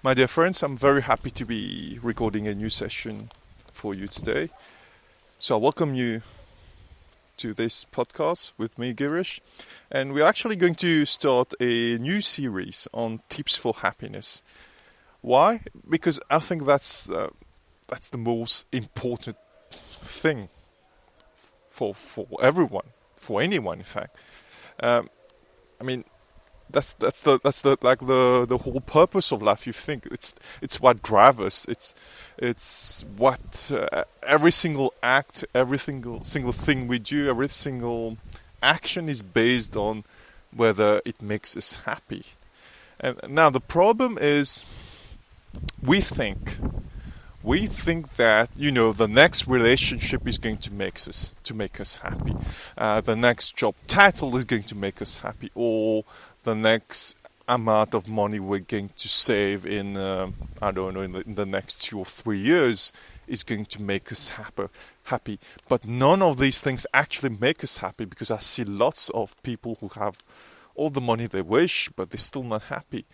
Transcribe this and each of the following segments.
My dear friends, I'm very happy to be recording a new session for you today. So I welcome you to this podcast with me, Girish. And we're actually going to start a new series on tips for happiness. Why? Because I think that's the most important thing for everyone, for anyone, in fact. Um, I mean, that's the whole purpose of life. You think it's what drives us. It's what every single act, every single thing we do, every single action is based on whether it makes us happy. And now the problem is we think that the next relationship is going to make us happy. The next job title is going to make us happy, or the next amount of money we're going to save in the next 2 or 3 years is going to make us happy. But none of these things actually make us happy, because I see lots of people who have all the money they wish, but they're still not happy.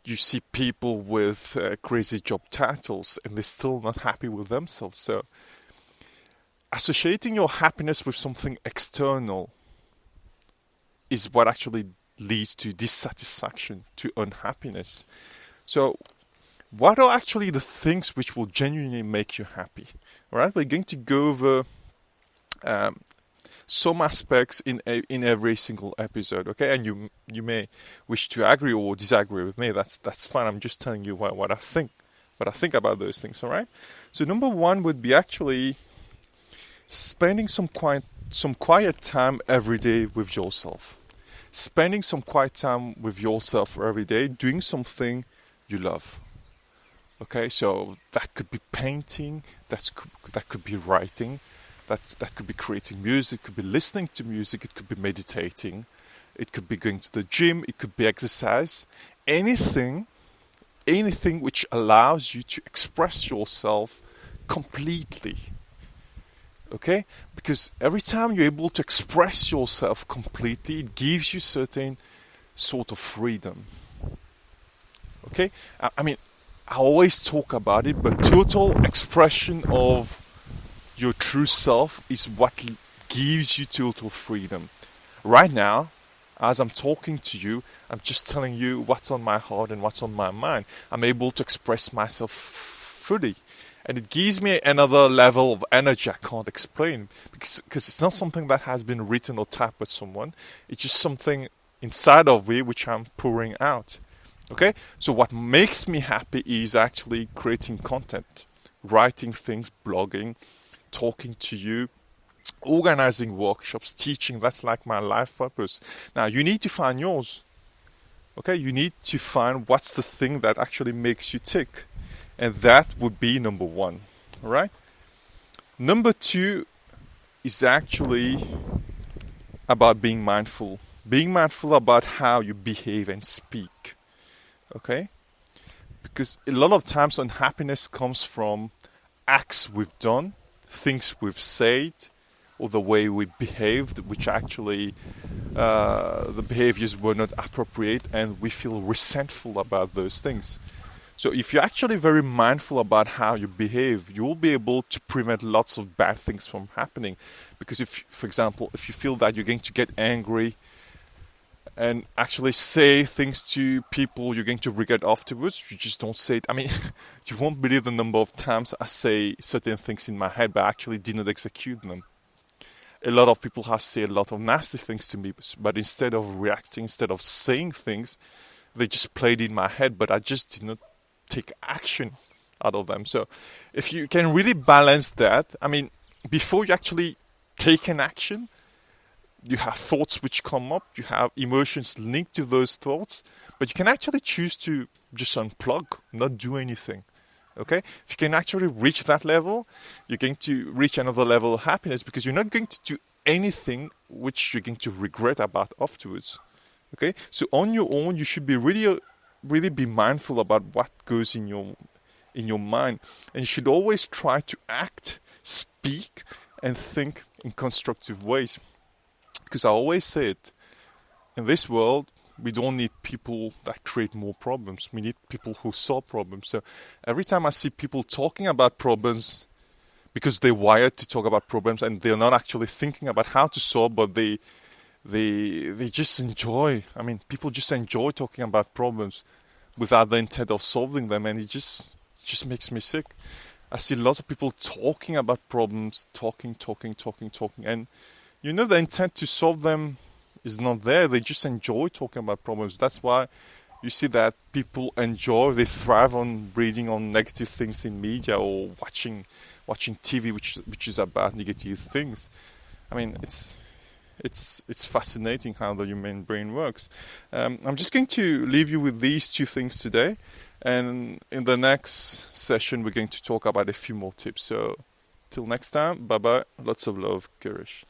You see people with crazy job titles and they're still not happy with themselves. So associating your happiness with something external is what actually leads to dissatisfaction, to unhappiness. So what are actually the things which will genuinely make you happy? All right, we're going to go over some aspects in every single episode, okay? And you may wish to agree or disagree with me. That's fine. I'm just telling you what I think about those things. All right. So number one would be actually spending some quiet time every day with yourself. Spending some quiet time with yourself every day, doing something you love. Okay, so that could be painting, that could be writing, that could be creating music, it could be listening to music, it could be meditating, it could be going to the gym, it could be exercise. Anything which allows you to express yourself completely. Okay? Because every time you're able to express yourself completely, it gives you certain sort of freedom. Okay? I mean, I always talk about it, but total expression of your true self is what gives you total freedom. Right now, as I'm talking to you, I'm just telling you what's on my heart and what's on my mind. I'm able to express myself fully. And it gives me another level of energy I can't explain, because it's not something that has been written or typed with someone. It's just something inside of me which I'm pouring out. Okay? So what makes me happy is actually creating content, writing things, blogging, talking to you, organizing workshops, teaching. That's like my life purpose. Now, you need to find yours. Okay? You need to find what's the thing that actually makes you tick. And that would be number one. All right? Number two is actually about being mindful. Being mindful about how you behave and speak. Okay? Because a lot of times unhappiness comes from acts we've done, things we've said, or the way we behaved, which actually the behaviors were not appropriate, and we feel resentful about those things. So if you're actually very mindful about how you behave, you will be able to prevent lots of bad things from happening. Because if, for example, if you feel that you're going to get angry and actually say things to people you're going to regret afterwards, you just don't say it. I mean, you won't believe the number of times I say certain things in my head, but I actually did not execute them. A lot of people have said a lot of nasty things to me, but instead of reacting, instead of saying things, they just played in my head, but I just did not take action out of them. So if you can really balance that, I mean, before you actually take an action, you have thoughts which come up, you have emotions linked to those thoughts, but you can actually choose to just unplug, not do anything. Okay? If you can actually reach that level, you're going to reach another level of happiness, because you're not going to do anything which you're going to regret about afterwards. Okay? So on your own, you should be really be mindful about what goes in your mind, and you should always try to act, speak, and think in constructive ways. Because I always say it, in this world, We don't need people that create more problems. We need people who solve problems. So every time I see people talking about problems, because they're wired to talk about problems and they're not actually thinking about how to solve, but they just enjoy. I mean, people just enjoy talking about problems without the intent of solving them, and it just makes me sick. I see lots of people talking about problems, talking, and the intent to solve them is not there. They just enjoy talking about problems. That's why you see that people they thrive on reading on negative things in media or watching TV, which is about negative things. I mean, it's fascinating how the human brain works. I'm just going to leave you with these two things today. And in the next session, we're going to talk about a few more tips. So till next time, bye-bye. Lots of love, Girish.